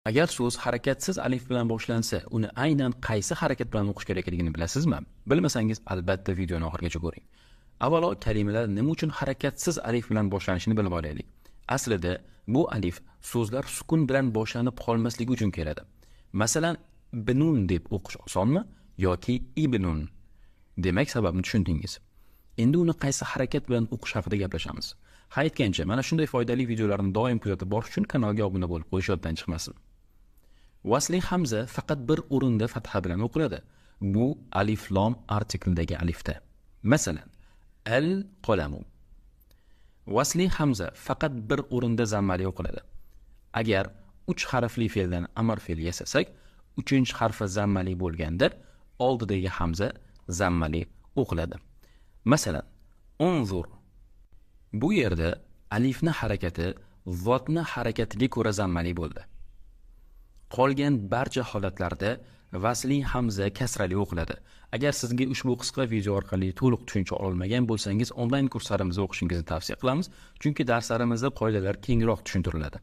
Agar so'z harakatsiz alif bilan boshlansa, uni aynan qaysi harakat bilan o'qish kerakligini bilasizmi? Bilmasangiz, albatta videoni oxirigacha ko'ring. Avvalo, kalimalar nima uchun harakatsiz alif bilan boshlanishini bilib olaylik. Aslida bu alif so'zlar sukun bilan boshlanib qolmasligi uchun keladi. Masalan, binun deb o'qish osonmi yoki ibnun? Demak, sababni tushundingiz. Endi uni qaysi harakat bilan o'qish haqida gaplashamiz. Aytgancha, mana shunday foydali videolarni doim kuzatib borish uchun kanalga obuna bo'lib qo'yish yoddan chiqmasin. Vasli hamza faqat bir o'rinda fatha bilan o'qiladi. Bu alif lom artikldagi alifda. Masalan, al-qalamu. Vasli hamza faqat bir o'rinda zammali o'qiladi. Agar 3 harfli fe'ldan amr fe'l yasasak, 3-harfi zammali bo'lganda oldidagi hamza zammali o'qiladi. Masalan, unzur. Bu yerda alifni harakati zotni harakatiga ko'ra zammali bo'ldi. Qolgan barcha holatlarda vasli hamza kasrali o'qiladi. Agar sizga ushbu qisqa video orqali to'liq tushuncha olmagan bo'lsangiz, onlayn kurslarimizni o'qishingizni tavsiya qilamiz, chunki darslarimizda qoidalar kengroq tushuntiriladi.